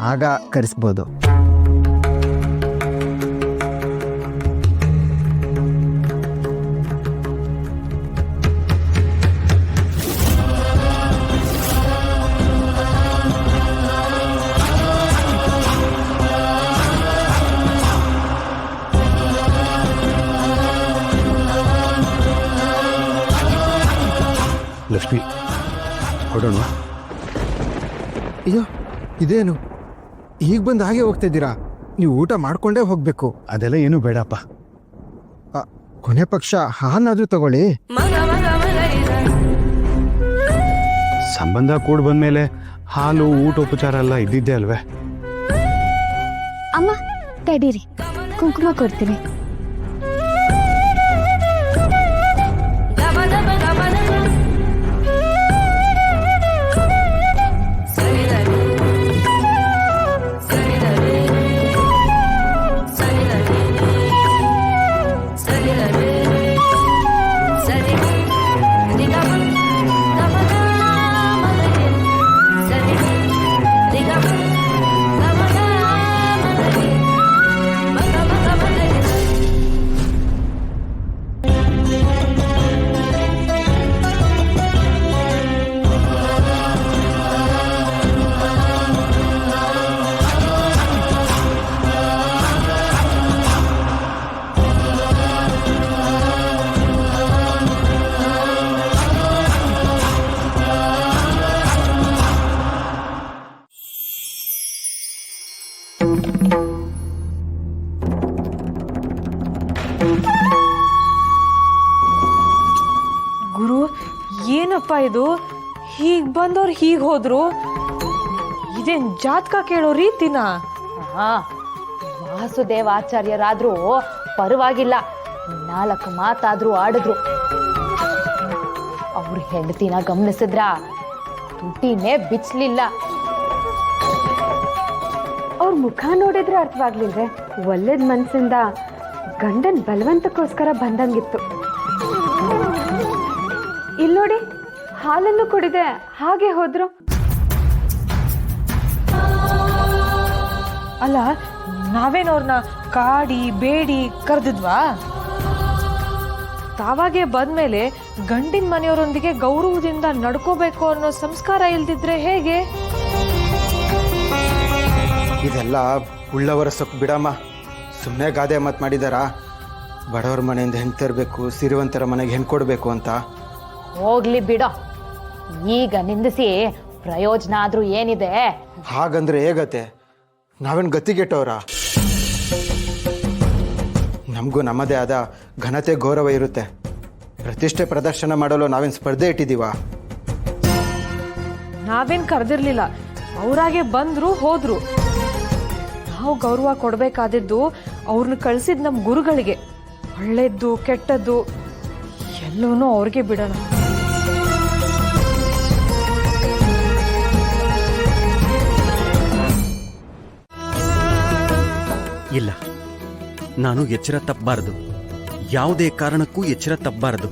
ಆಗ ಕರೆಸ್ಬೋದು. ಲಕ್ಷ್ಮಿ, ಹೊಡೋಣ. ಅಯ್ಯೋ, ಇದೇನು ಈಗ ಬಂದು ಹಾಗೆ ಹೋಗ್ತಾ ಇದ್ದೀರಾ? ನೀವು ಊಟ ಮಾಡ್ಕೊಂಡೇ ಹೋಗ್ಬೇಕು. ಅದೆಲ್ಲ ಏನು ಬೇಡಪ್ಪ. ಕೊನೆ ಪಕ್ಷ ಹಾನಾದ್ರೂ ತಗೊಳ್ಳಿ. ಸಂಬಂಧ ಕೂಡ್ ಬಂದ್ಮೇಲೆ ಹಾಲು ಊಟೋಪಚಾರ ಎಲ್ಲ ಇದ್ದಿದ್ದೆ ಅಲ್ವೇ? ಅಮ್ಮ ತಡೀರಿ, ಕುಂಕುಮ ಕೊಡ್ತೀನಿ. ಗುರು, ಏನಪ್ಪ ಇದು? ಹೀಗ್ ಬಂದವ್ರು ಹೀಗ್ ಹೋದ್ರು. ಇದೇನ್ ಜಾತಕ ಕೇಳೋ ರೀತಿನ? ವಾಸುದೇವಾಚಾರ್ಯರಾದ್ರೂ ಪರವಾಗಿಲ್ಲ, 4 ಮಾತಾದ್ರೂ ಆಡಿದ್ರು. ಅವ್ರ ಹೆಂಡತಿನ ಗಮನಿಸಿದ್ರ ತುಟಿನೇ ಬಿಚ್ಚಲಿಲ್ಲ. ಅವ್ರ ಮುಖ ನೋಡಿದ್ರೆ ಅರ್ಥವಾಗ್ಲಿಲ್ವೇ? ಒಳ್ಳೇದ್ ಮನ್ಸಿಂದ ಗಂಡನ್ ಬಲವಂತಕ್ಕೋಸ್ಕರ ಬಂದಂಗಿತ್ತು. ಇಲ್ಲಿ ನೋಡಿ, ಹಾಲನ್ನು ಕುಡಿದೆ ಹಾಗೆ ಹೋದ್ರು. ಅಲ್ಲ, ನಾವೇನವ್ರನ್ನ ಕಾಡಿ ಬೇಡಿ ಕರೆದಿದ್ವಾ? ತಾವಾಗೆ ಬಂದ್ಮೇಲೆ ಗಂಡಿನ ಮನೆಯವರೊಂದಿಗೆ ಗೌರವದಿಂದ ನಡ್ಕೋಬೇಕು ಅನ್ನೋ ಸಂಸ್ಕಾರ ಇಲ್ದಿದ್ರೆ ಹೇಗೆ? ಇದೆಲ್ಲ ಉಳ್ಳವರ ಸೊಕ್ಕು ಬಿಡಮ್ಮ. ಸುಮ್ಮನೆ ಗಾದೆ ಮಾತು ಮಾಡಿದಾರ. ಬಡವ್ರ ಮನೆಯಿಂದ ಹೆಣ್ಣು ತರಬೇಕು, ಸಿರಿವಂತರ ಮನೆಗೆ ಹೆಣ್ಣು ಕೊಡಬೇಕು ಅಂತ. ಹೋಗ್ಲಿ ಬಿಡೋ, ಈಗ ನಿಂದಿಸಿ ಪ್ರಯೋಜನ ಆದ್ರೂ ಏನಿದೆ? ಹಾಗಂದ್ರೆ ಹೇಗತ್ತೆ? ನಾವೇನು ಗತಿಗೆಟ್ಟವ್ರ? ನಮಗೂ ನಮ್ಮದೇ ಆದ ಘನತೆ ಗೌರವ ಇರುತ್ತೆ. ಪ್ರತಿಷ್ಠೆ ಪ್ರದರ್ಶನ ಮಾಡಲು ನಾವೇನು ಸ್ಪರ್ಧೆ ಇಟ್ಟಿದ್ದೀವ? ನಾವೇನ್ ಕರೆದಿರ್ಲಿಲ್ಲ, ಅವರಾಗೆ ಬಂದ್ರು ಹೋದ್ರು. ನಾವು ಗೌರವ ಕೊಡ್ಬೇಕಾದದ್ದು ಅವ್ರನ್ನ ಕಳ್ಸಿದ್ ನಮ್ ಗುರುಗಳಿಗೆ. ಒಳ್ಳೇದ್ದು ಕೆಟ್ಟದ್ದು ಎಲ್ಲವನ್ನೂ ಅವ್ರಿಗೆ ಬಿಡೋಣ. ಇಲ್ಲ, ನಾನು ಎಚ್ಚರ ತಪ್ಪಬಾರದು. ಯಾವುದೇ ಕಾರಣಕ್ಕೂ ಎಚ್ಚರ ತಪ್ಪಬಾರದು.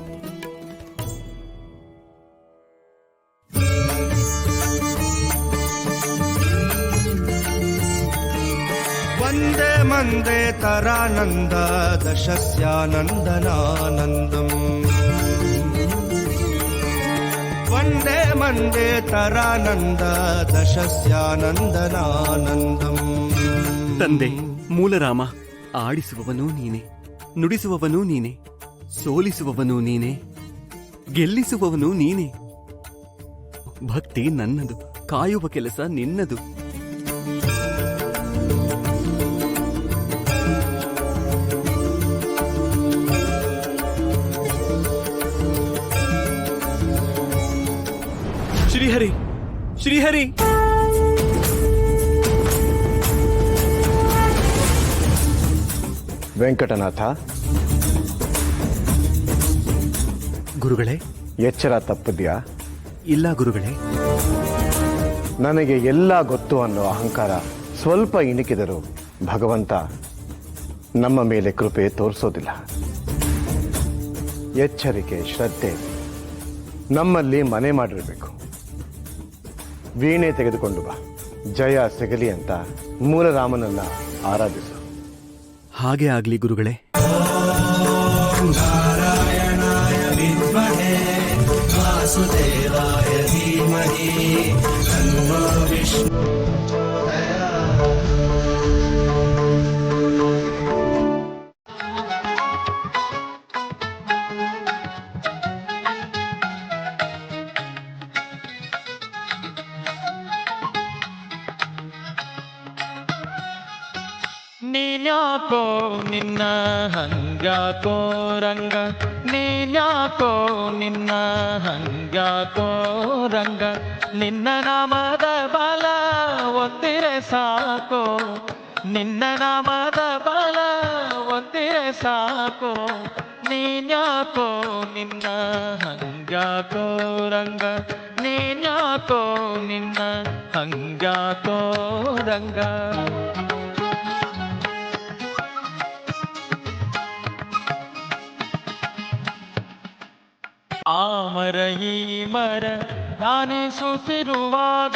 ವಂದೇ ಮಂದೇ ತರಾನಂದ ದಶಸ್ಯಾನಂದನಾನಂದಂ. ವಂದೇ ಮಂದೇ ತರಾನಂದ ದಶಸ್ಯಾನಂದನಾನಂದಂ. ತಂದೆ ಮೂಲರಾಮ, ಆಡಿಸುವವನೂ ನೀನೆ, ನುಡಿಸುವವನೂ ನೀನೆ, ಸೋಲಿಸುವವನೂ ನೀನೆ, ಗೆಲ್ಲಿಸುವವನೂ ನೀನೆ. ಭಕ್ತಿ ನನ್ನದು, ಕಾಯುವ ಕೆಲಸ ನಿನ್ನದು. ಶ್ರೀಹರಿ, ಶ್ರೀಹರಿ! ವೆಂಕಟನಾಥ, ಗುರುಗಳೇ. ಎಚ್ಚರ ತಪ್ಪಿದ್ಯಾ? ಇಲ್ಲ ಗುರುಗಳೇ. ನನಗೆ ಎಲ್ಲ ಗೊತ್ತು ಅನ್ನೋ ಅಹಂಕಾರ ಸ್ವಲ್ಪ ಇಣುಕಿದರೂ ಭಗವಂತ ನಮ್ಮ ಮೇಲೆ ಕೃಪೆ ತೋರಿಸೋದಿಲ್ಲ. ಎಚ್ಚರಿಕೆ, ಶ್ರದ್ಧೆ ನಮ್ಮಲ್ಲಿ ಮನೆ ಮಾಡಿರಬೇಕು. ವೀಣೆ ತೆಗೆದುಕೊಂಡು ಬಾ. ಜಯ ಸಿಗಲಿ ಅಂತ ಮೂಲರಾಮನನ್ನ ಆರಾಧಿಸು. ಹಾಗೆ ಆಗ್ಲಿ ಗುರುಗಳೇ. ನೀನ್ಯಾಕೋ ನಿನ್ನ ಹಂಗ್ಯಾಕೋ ರಂಗ, ನೀನ್ಯಾಕೋ ನಿನ್ನ ಹಂಗ್ಯಾಕೋ ರಂಗ, ನಿನ್ನ ನಾಮದ ಬಲ ಒತ್ತಿರೆ ಸಾಕೋ, ನಿನ್ನ ನಾಮದ ಬಲ ಒತ್ತಿರೆ ಸಾಕೋ, ನೀನ್ಯಾಕೋ ನಿನ್ನ ಹಂಗ್ಯಾಕೋ ರಂಗ, ನೀನ್ಯಾಕೋ ನಿನ್ನ ಹಂಗ್ಯಾಕೋ ರಂಗ. ಆ ಮರ ಈ ಮರ ನಾನೇ ಸುತ್ತಿರುವಾಗ,